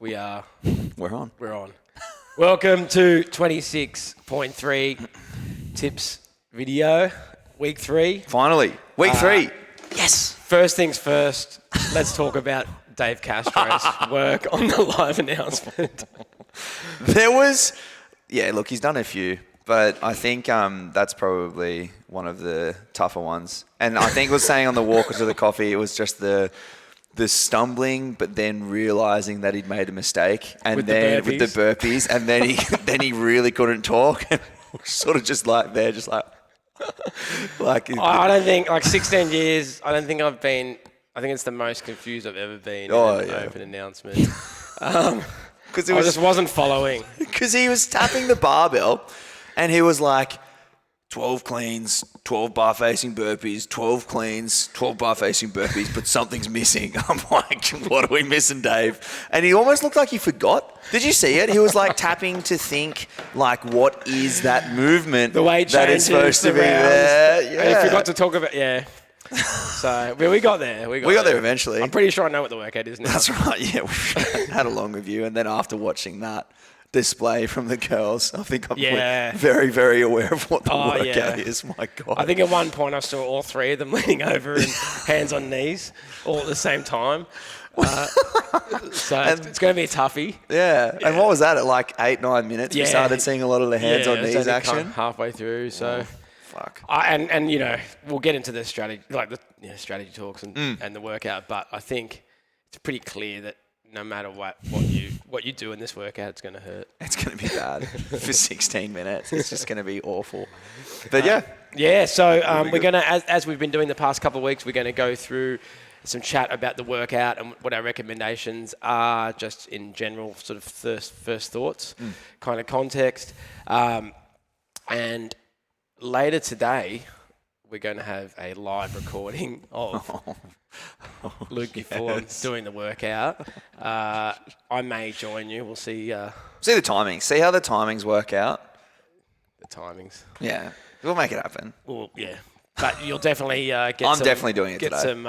We are. We're on. We're on. Welcome to 26.3 tips video, week 3. Finally, week 3. Yes. First things first, let's talk about Dave Castro's work on the live announcement. Look, he's done a few, but I think that's probably one of the tougher ones. And I think it was saying on the walk to the coffee, it was just the stumbling, but then realizing that he'd made a mistake, and with the burpees, and then he really couldn't talk, and sort of just like there, just like. I don't think 16 years. I think it's the most confused I've ever been in an open announcement. Because I just wasn't following. Because he was tapping the barbell, and he was like, 12 cleans, 12 bar facing burpees, 12 cleans, 12 bar facing burpees, but something's missing. I'm like, what are we missing, Dave? And he almost looked like he forgot. Did you see it? He was like tapping to think, like, what is that movement the way that is supposed to be there? Yeah. And he forgot to talk about, So we got there. We got there eventually. I'm pretty sure I know what the workout is now. That's right. Yeah, we had a long review, and then after watching that display from the girls, I think I'm very, very aware of what the workout is. My God. I think at one point I saw all three of them leaning over and hands on knees all at the same time. So it's going to be a toughie. Yeah. And what was that at like 8-9 minutes? We started seeing a lot of the hands on knees action halfway through. So. Fuck. And we'll get into the strategy, strategy talks and the workout. But I think it's pretty clear that no matter what you do in this workout, it's going to hurt. It's going to be bad for 16 minutes. It's just going to be awful. But So we're going to, as we've been doing the past couple of weeks, we're going to go through some chat about the workout and what our recommendations are, just in general, sort of first thoughts, kind of context, and later today, we're going to have a live recording of Luke Fulham doing the workout. I may join you. We'll see. See the timings. See how the timings work out. The timings. Yeah, we'll make it happen. Well, yeah. But you'll definitely get definitely doing it today. Get some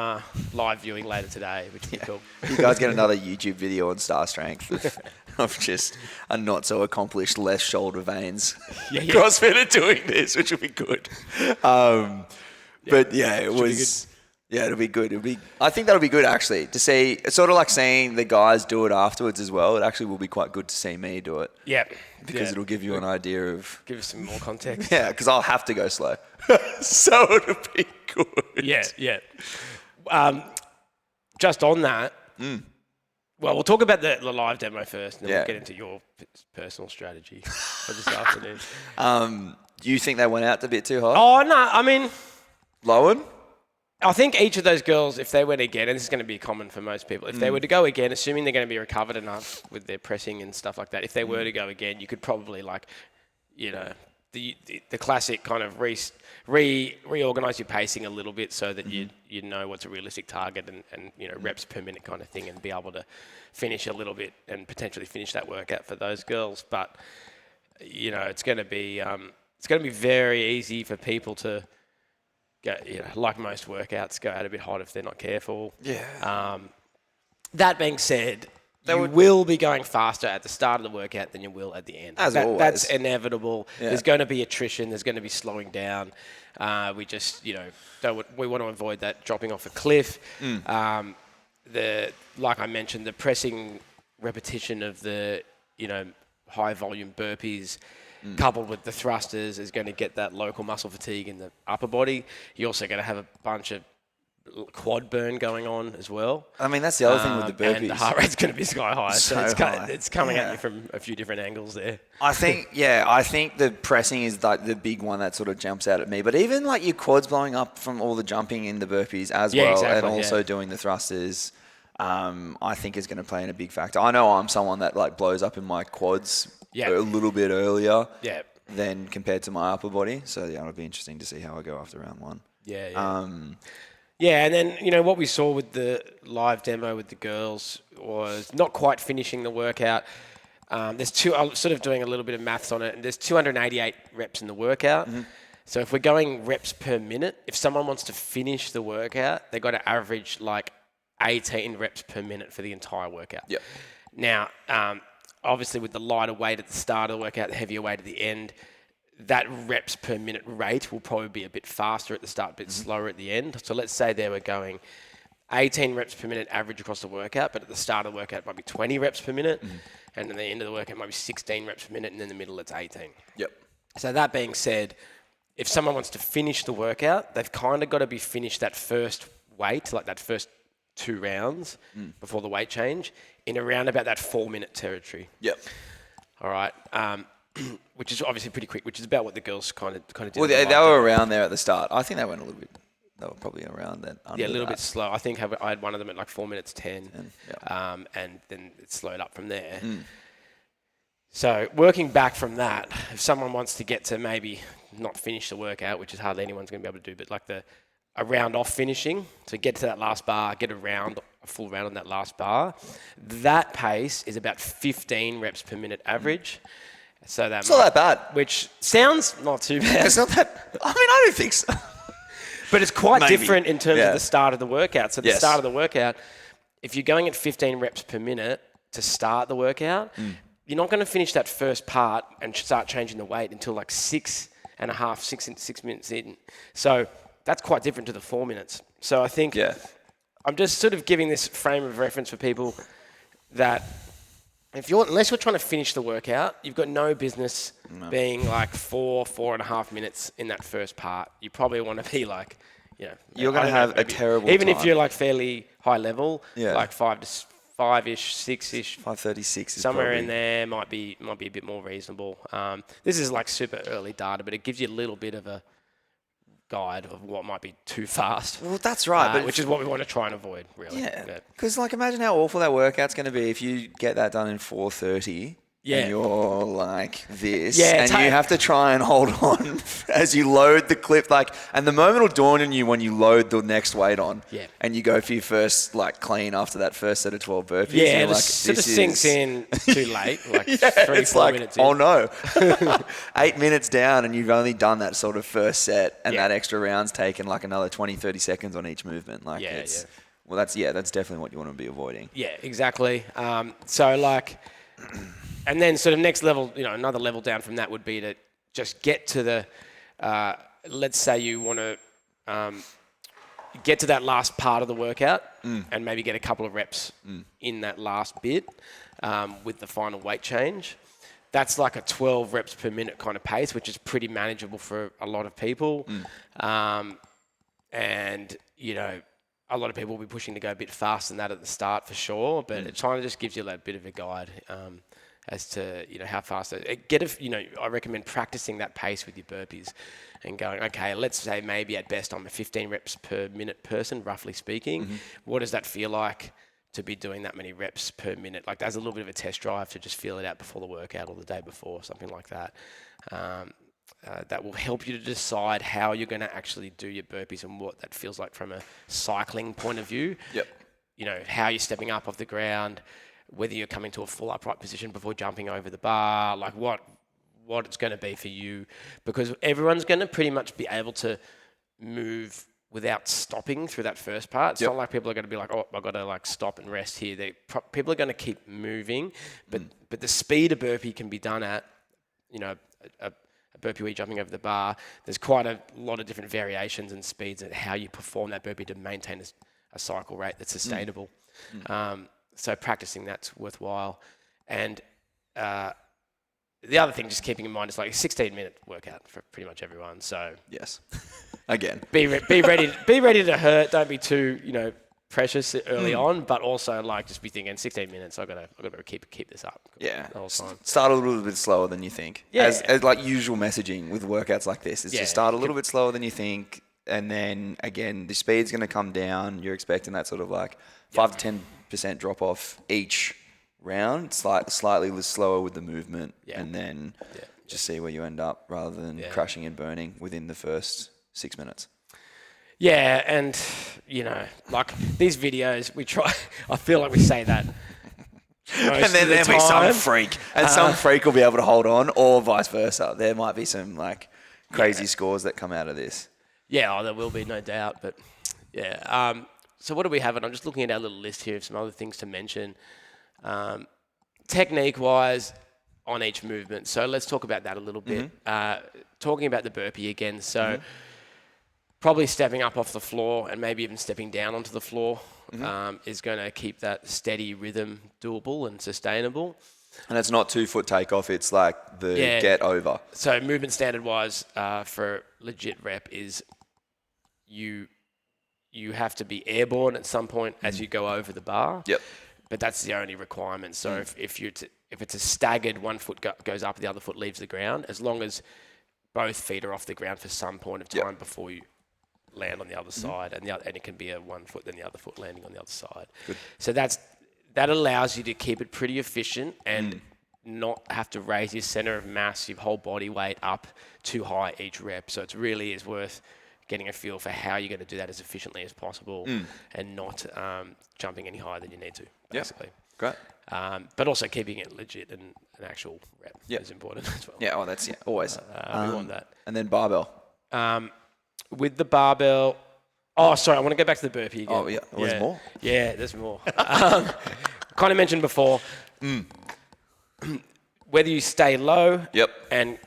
live viewing later today, which would be cool. You guys get another YouTube video on Starr strength of just a not so accomplished less shoulder veins CrossFitter doing this, which would be good. But it was. Yeah, it'll be good. I think that'll be good actually to see. It's sort of like seeing the guys do it afterwards as well. It actually will be quite good to see me do it. Yeah, because it'll give you an idea of. Give us some more context. Yeah, because I'll have to go slow, so it'll be good. Yeah. Just on that. Well, we'll talk about the live demo first, and then we'll get into your personal strategy for this afternoon. Do you think they went out a bit too high? Oh no, I mean, Lowen? I think each of those girls, if they went again, and this is going to be common for most people, if they were to go again, assuming they're going to be recovered enough with their pressing and stuff like that, if they were to go again, you could probably the classic kind of reorganize your pacing a little bit so that you know what's a realistic target and reps per minute kind of thing, and be able to finish a little bit and potentially finish that workout for those girls. But it's going to be very easy for people to go, like most workouts, go out a bit hot if they're not careful. Yeah. That being said, you will be going faster at the start of the workout than you will at the end. Always. That's inevitable. Yeah. There's going to be attrition. There's going to be slowing down. We just, we want to avoid that dropping off a cliff. Like I mentioned, the pressing repetition of the, high volume burpees coupled with the thrusters is going to get that local muscle fatigue in the upper body. You're also going to have a bunch of quad burn going on as well. I mean, that's the other thing with the burpees. And the heart rate's going to be sky high. So it's coming at you from a few different angles there. I think the pressing is like the big one that sort of jumps out at me. But even like your quads blowing up from all the jumping in the burpees as well, exactly, and also doing the thrusters, I think is going to play in a big factor. I know I'm someone that like blows up in my quads a little bit earlier than compared to my upper body. So it'll be interesting to see how I go after round one. And then, what we saw with the live demo with the girls was not quite finishing the workout. I'm sort of doing a little bit of maths on it, and there's 288 reps in the workout. So if we're going reps per minute, if someone wants to finish the workout, they've got to average like 18 reps per minute for the entire workout. Yep. Now, obviously with the lighter weight at the start of the workout, the heavier weight at the end, that reps per minute rate will probably be a bit faster at the start, a bit slower at the end. So let's say they were going 18 reps per minute average across the workout, but at the start of the workout it might be 20 reps per minute, and at the end of the workout it might be 16 reps per minute, and in the middle it's 18. Yep. So that being said, if someone wants to finish the workout, they've kind of got to be finished that first weight, like that first 2 rounds before the weight change, in around about that 4-minute territory. Yep. All right. Which is obviously pretty quick, which is about what the girls kind of did. Well, they were around there at the start. I think they went a little bit. They were probably around that. Yeah, a little bit slow. I think I had one of them at like 4 minutes 10, yeah. And then it slowed up from there. So working back from that, if someone wants to get to maybe not finish the workout, which is hardly anyone's going to be able to do, but like a round off finishing, so get to that last bar, get a full round on that last bar, that pace is about 15 reps per minute average. So it's not that bad. Which sounds not too bad. It's not that. I mean, I don't think so. But it's quite different in terms of the start of the workout. So the start of the workout, if you're going at 15 reps per minute to start the workout, you're not going to finish that first part and start changing the weight until like 6 minutes in. So that's quite different to the 4 minutes. So I think I'm just sort of giving this frame of reference for people that unless you're trying to finish the workout, you've got no business being like 4.5 minutes in that first part. You probably want to be like, you're going to have a terrible even time. if you're like fairly high level, like 5-ish, 6-ish. 5:36 is somewhere probably in there might be a bit more reasonable. This is like super early data, but it gives you a little bit of a guide of what might be too fast. Well, that's right, but which is what we want to try and avoid, really. Yeah, because like imagine how awful that workout's going to be if you get that done in 4:30. And you're like this, and you have to try and hold on as you load the clip. And the moment will dawn on you when you load the next weight on, and you go for your first clean after that first set of 12 burpees. Yeah, it sort of sinks in too late, like 3-4 minutes in. Oh no, 8 minutes down, and you've only done that sort of first set, and that extra round's taken like another 20-30 seconds on each movement. Well, that's definitely what you want to be avoiding. Yeah, exactly. And then sort of next level, another level down from that would be to just get to the, let's say you want to get to that last part of the workout and maybe get a couple of reps in that last bit with the final weight change. That's like a 12 reps per minute kind of pace, which is pretty manageable for a lot of people. And, a lot of people will be pushing to go a bit faster than that at the start for sure, but it kind of just gives you that bit of a guide as to how fast. I recommend practicing that pace with your burpees and going, okay, let's say maybe at best I'm a 15 reps per minute person, roughly speaking. What does that feel like to be doing that many reps per minute? Like there's a little bit of a test drive to just feel it out before the workout or the day before, something like that. That will help you to decide how you're going to actually do your burpees and what that feels like from a cycling point of view. How you're stepping up off the ground, whether you're coming to a full upright position before jumping over the bar, like what it's going to be for you, because everyone's going to pretty much be able to move without stopping through that first part. It's not like people are going to be like, oh, I've got to stop and rest here. People are going to keep moving, but the speed a burpee can be done at, a burpee where you're jumping over the bar, there's quite a lot of different variations and speeds at how you perform that burpee to maintain a cycle rate that's sustainable. So practicing that's worthwhile. And the other thing, just keeping in mind, is like a 16-minute workout for pretty much everyone. So yes, again, be ready to hurt. Don't be too precious early on, but also just be thinking 16 minutes. I've got to keep this up. Yeah, the whole time. Start a little bit slower than you think. Yeah, as like usual messaging with workouts like this is just start a little bit slower than you think, and then again the speed's going to come down. You're expecting that sort of 5 to 10% drop off each round, slightly slower with the movement, and then just see where you end up rather than crashing and burning within the first 6 minutes. Yeah, and these videos, we try. I feel like we say that, and then there'll be some freak, and some freak will be able to hold on, or vice versa. There might be some crazy scores that come out of this. Yeah, there will be, no doubt. But So what do we have? And I'm just looking at our little list here of some other things to mention. Technique-wise, on each movement. So let's talk about that a little bit. Talking about the burpee again. So probably stepping up off the floor and maybe even stepping down onto the floor is going to keep that steady rhythm doable and sustainable. And it's not 2 foot takeoff. It's like the get over. So movement standard-wise for legit rep is you have to be airborne at some point as you go over the bar. Yep. But that's the only requirement. So if it's a staggered, one foot goes up, the other foot leaves the ground, as long as both feet are off the ground for some point of time before you land on the other side, and it can be a 1 foot, then the other foot landing on the other side. Good. So that allows you to keep it pretty efficient and not have to raise your center of mass, your whole body weight up too high each rep. So it really is worth getting a feel for how you're going to do that as efficiently as possible and not jumping any higher than you need to, basically. Great. But also keeping it legit and an actual rep is important as well. Yeah, that's always. We want that. And then barbell. With the barbell... Oh, sorry, I want to go back to the burpee again. Oh, yeah. There's more? Yeah, there's more. Kind of mentioned before, whether you stay low and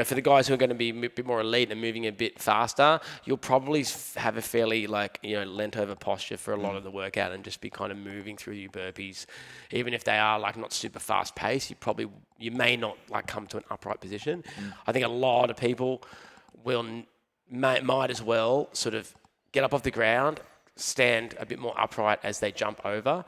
for the guys who are going to be a bit more elite and moving a bit faster, you'll probably have a fairly lent over posture for a lot of the workout and just be kind of moving through your burpees. Even if they are not super fast paced, you may not come to an upright position. I think a lot of people might as well sort of get up off the ground, stand a bit more upright as they jump over,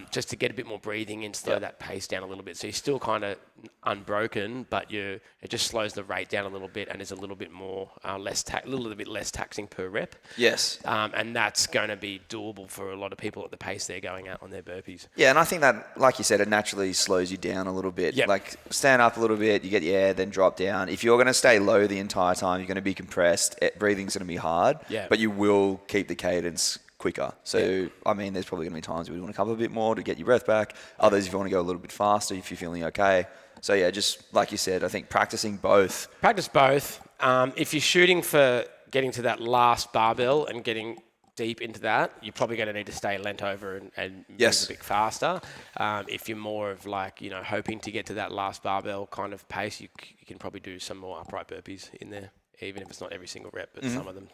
just to get a bit more breathing and slow that pace down a little bit. So you're still kind of unbroken, but it just slows the rate down a little bit and is a little bit more a little bit less taxing per rep. Yes. And that's going to be doable for a lot of people at the pace they're going at on their burpees. Yeah, and I think that, like you said, it naturally slows you down a little bit. Yep. Like stand up a little bit, you get the air, then drop down. If you're going to stay low the entire time, you're going to be compressed. Breathing's going to be hard, but you will keep the cadence quicker. So, I mean, there's probably going to be times where you want to cover a bit more to get your breath back. Others, if you want to go a little bit faster, if you're feeling okay. So, yeah, just like you said, I think practicing both. Practice both. If you're shooting for getting to that last barbell and getting deep into that, you're probably going to need to stay leant over and move a bit faster. If you're more of hoping to get to that last barbell kind of pace, you can probably do some more upright burpees in there, even if it's not every single rep, but some of them.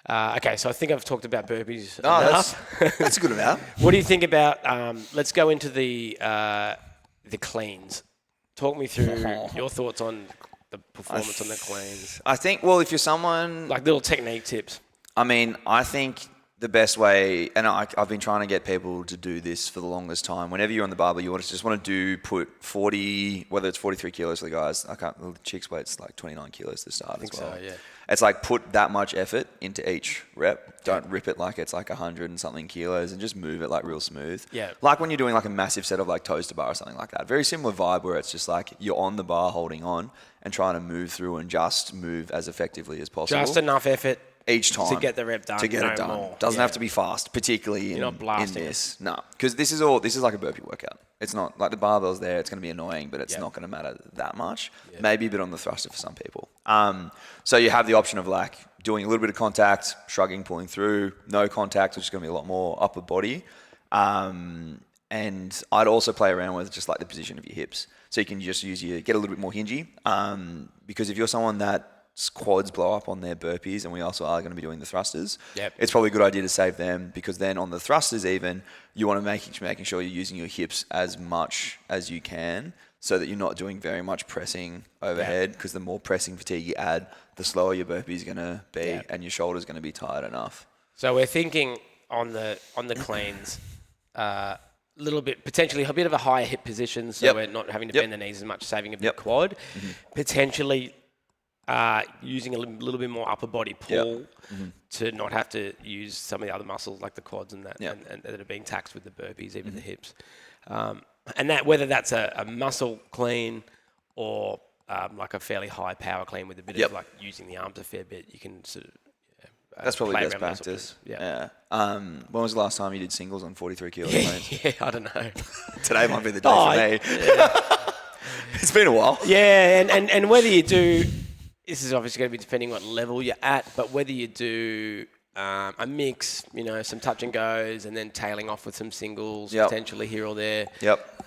Okay, so I think I've talked about burpees enough. That's a good amount. What do you think about, let's go into the cleans. Talk me through your thoughts on the performance on the cleans. I think, well, if you're someone... Like little technique tips. I mean, I think the best way, and I've been trying to get people to do this for the longest time. Whenever you're on the barbell, you just want to put 40, whether it's 43 kilos for the guys, the chicks weight's like 29 kilos to start as well. So, yeah. It's like put that much effort into each rep. Don't rip it like it's like 100 and something kilos and just move it like real smooth. Yeah. Like when you're doing like a massive set of like toes to bar or something like that. Very similar vibe where it's just like you're on the bar holding on and trying to move through and just move as effectively as possible. Just enough effort. Each time. To get the rep done. To get it done. More. Doesn't have to be fast, particularly You're not blasting in this. No, because this is like a burpee workout. It's not like the barbell's there. It's going to be annoying, but it's not going to matter that much. Maybe a bit on the thruster for some people. So you have the option of like doing a little bit of contact, shrugging, pulling through, no contact, which is going to be a lot more upper body. And I'd also play around with just like the position of your hips. So you can just get a little bit more hingy. Because if you're someone that quads blow up on their burpees, and we also are going to be doing the thrusters, it's probably a good idea to save them, because then on the thrusters even, you want to making sure you're using your hips as much as you can so that you're not doing very much pressing overhead, because the more pressing fatigue you add, the slower your burpee is going to be and your shoulder's going to be tired enough. So we're thinking on the cleans, little bit, potentially a bit of a higher hip position, so we're not having to bend the knees as much, saving a bit quad. Potentially using a little bit more upper body pull to not have to use some of the other muscles like the quads and that, and that are being taxed with the burpees, even the hips. And that, whether that's a muscle clean or like a fairly high power clean with a bit of like using the arms a fair bit, you can sort of that's probably best practice. When was the last time you did singles on 43 kilo planes? I don't know. Today might be the day for me. It's been a while. Yeah, and whether you do, this is obviously going to be depending what level you're at, but whether you do a mix, some touch and goes, and then tailing off with some singles, potentially here or there.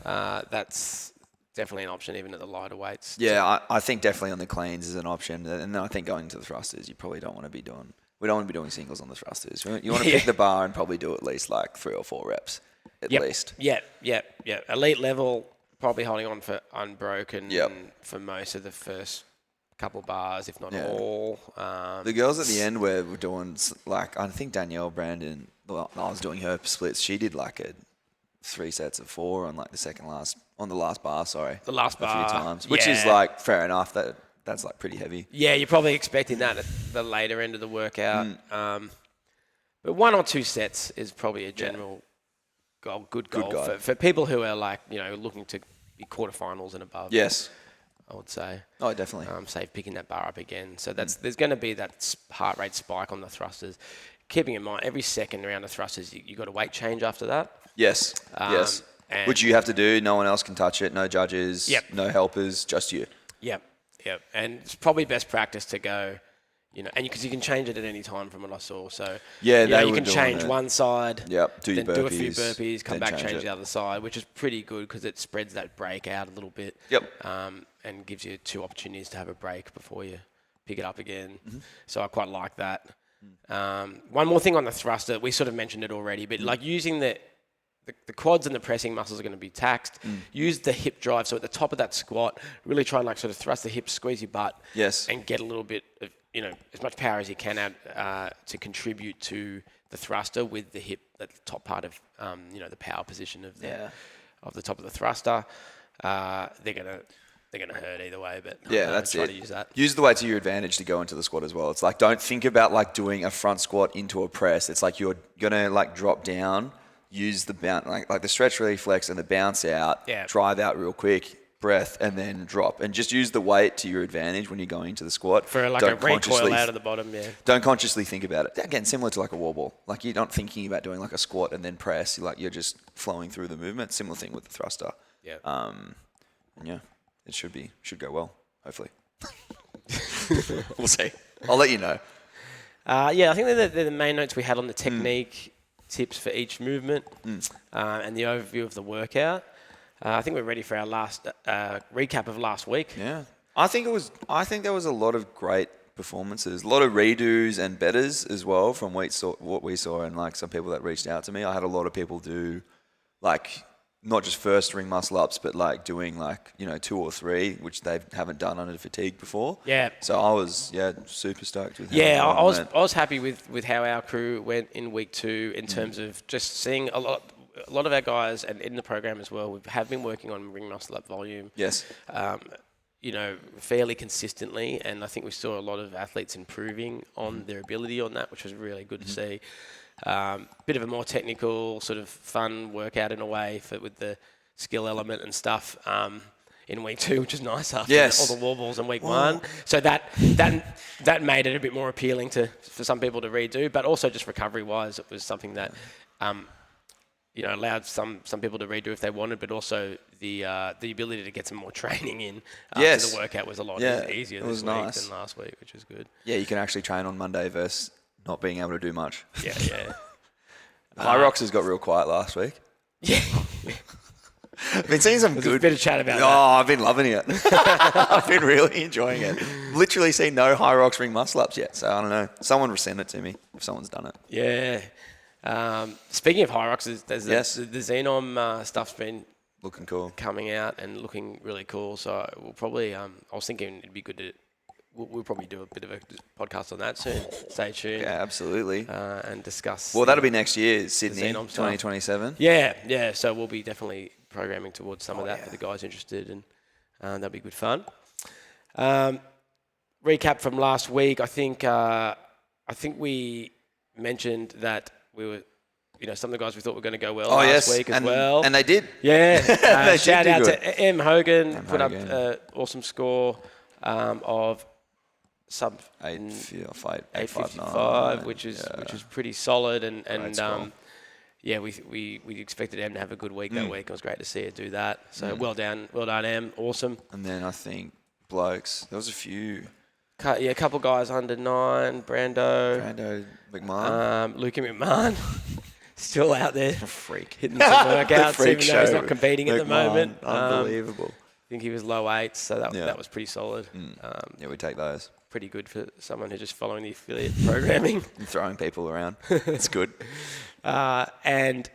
That's definitely an option, even at the lighter weights. Yeah, I think definitely on the cleans is an option. And then I think going to the thrusters, you probably don't want to be doing... We don't want to be doing singles on the thrusters. You want to pick the bar and probably do at least like 3 or 4 reps, at least. Yeah. Elite level, probably holding on for unbroken for most of the first couple bars, if not all. The girls at the end were doing, like, I think Danielle Brandon, I was doing her splits. She did like 3 sets of 4 on like on the last bar, The last bar. A few times, which is like fair enough. That's like pretty heavy. Yeah, you're probably expecting that at the later end of the workout. But 1 or 2 sets is probably a general good goal. For people who are like, looking to be quarterfinals and above. Yes. I would say. Oh, definitely. Say picking that bar up again. So there's going to be that heart rate spike on the thrusters. Keeping in mind, every second round of thrusters, you got a weight change after that. Yes. Yes. Which you have to do. No one else can touch it. No judges. No helpers. Just you. Yep. And it's probably best practice to go, and because you can change it at any time from what I saw. So you can change one side. Yep. Do a few burpees, come back, change the other side, which is pretty good because it spreads that break out a little bit. Yep. And gives you 2 opportunities to have a break before you pick it up again. So I quite like that. One more thing on the thruster, we sort of mentioned it already, but like using the quads and the pressing muscles are going to be taxed. Use the hip drive. So at the top of that squat, really try and like sort of thrust the hips, squeeze your butt, and get a little bit of, as much power as you can add to contribute to the thruster with the hip at the top part of, the power position of the top of the thruster. They're gonna hurt either way, but that's try it. to use that. Use the weight to your advantage to go into the squat as well. It's like, don't think about like doing a front squat into a press. It's like you're gonna like drop down, use the bounce, like the stretch reflex and the bounce out, drive out real quick, breath, and then drop. And just use the weight to your advantage when you're going into the squat. For like a recoil out of the bottom, Don't consciously think about it. Again, similar to like a wall ball. Like you're not thinking about doing like a squat and then press. You're just flowing through the movement. Similar thing with the thruster. It should go well, hopefully. We'll see. I'll let you know. I think they're the main notes we had on the technique tips for each movement and the overview of the workout. I think we're ready for our last recap of last week. Yeah, I think there was a lot of great performances, a lot of redos and betters as well from what we saw, and like some people that reached out to me. I had a lot of people do like not just first ring muscle ups, but like doing like 2 or 3, which they haven't done under fatigue before. Yeah. So I was super stoked with. I was happy with how our crew went in week 2 in terms of just seeing a lot of our guys, and in the program as well, we have been working on ring muscle up volume. Yes. Fairly consistently, and I think we saw a lot of athletes improving on their ability on that, which was really good to see. Bit of a more technical, sort of fun workout in a way with the skill element and stuff in week 2, which is nice after all the wall balls in week 1. So that made it a bit more appealing for some people to redo, but also just recovery wise, it was something that allowed some people to redo if they wanted, but also the ability to get some more training in after the workout was a lot easier this week than last week, which was good. Yeah, you can actually train on Monday versus not being able to do much. Yeah. High Rocks has got real quiet last week. Yeah. I've been seeing some good... a bit of chat about that. I've been loving it. I've been really enjoying it. Literally seen no High Rocks ring muscle ups yet, so I don't know. Someone send it to me if someone's done it. Yeah. Speaking of High Rocks, there's the Xenom stuff's been looking cool, coming out and looking really cool. So we'll probably, I was thinking it'd be good to, we'll probably do a bit of a podcast on that soon. Stay tuned. Yeah, absolutely. And discuss. Well, that'll be next year, Sydney, 2027. Yeah. So we'll be definitely programming towards some of that for the guys interested, and that'll be good fun. Recap from last week. I think we mentioned that we were, some of the guys we thought were going to go well last week as well. And they did. Yeah. Shout out to M. Hogan. Put up an awesome score of sub 855, which is pretty solid. And we expected M to have a good week that week. It was great to see her do that. So well done, M. Awesome. And then I think blokes, there was a few. A couple guys under 9. Brando McMahon. Luca McMahon. Still out there. A freak. Hitting some workouts, Freak even though he's show. not competing at the moment. Unbelievable. I think he was low 8s, so that was pretty solid. Yeah, we take those. Pretty good for someone who's just following the affiliate programming. And throwing people around. It's good. And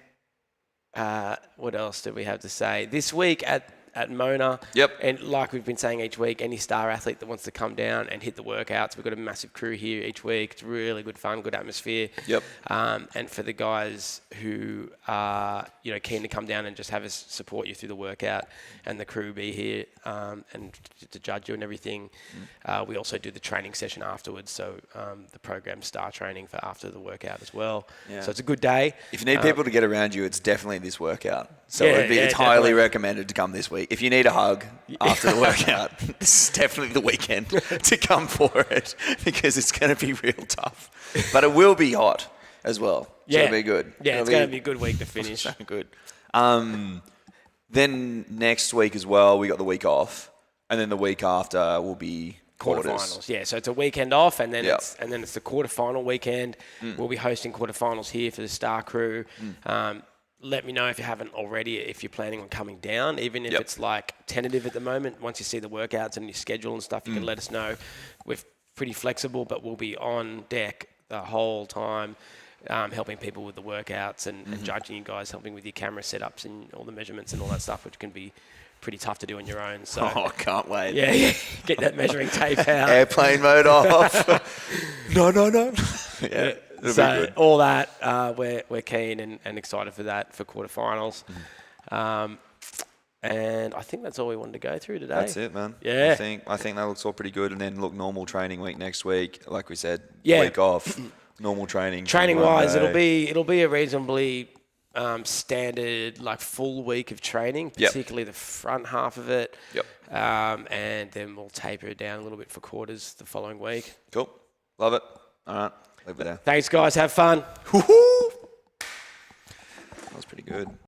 what else did we have to say? This week at Mona. Yep. And like we've been saying each week, any Starr athlete that wants to come down and hit the workouts, we've got a massive crew here each week. It's really good fun, good atmosphere. Yep. And for the guys who are keen to come down and just have us support you through the workout, and the crew be here and to judge you and everything. We also do the training session afterwards, so the program Starr training for after the workout as well. Yeah. So it's a good day. If you need people to get around you, it's definitely this workout. So it's highly recommended to come this week. If you need a hug after the workout, this is definitely the weekend to come for it, because it's going to be real tough. But it will be hot as well. So it'll be good. Yeah, it's going to be a good week to finish. So good. Then next week as well, we got the week off. And then the week after will be quarters. Yeah, so it's a weekend off, and then it's the quarterfinal weekend. We'll be hosting quarterfinals here for the Starr crew. Let me know if you haven't already, if you're planning on coming down, even if it's like tentative at the moment. Once you see the workouts and your schedule and stuff, you can let us know. We're pretty flexible, but we'll be on deck the whole time, helping people with the workouts and judging you guys, helping with your camera setups and all the measurements and all that stuff, which can be pretty tough to do on your own. So I can't wait. Yeah. Get that measuring tape out. Airplane mode off. No. Yeah. So all that, we're keen and excited for that for quarterfinals. And I think that's all we wanted to go through today. That's it, man. Yeah. I think that looks all pretty good. And then normal training week next week. Like we said, week off, normal training. Training wise, it'll be a reasonably standard full week of training, particularly the front half of it. Yep. And then we'll taper it down a little bit for quarters the following week. Cool. Love it. All right. Leave it there. Thanks, guys. Have fun. That was pretty good.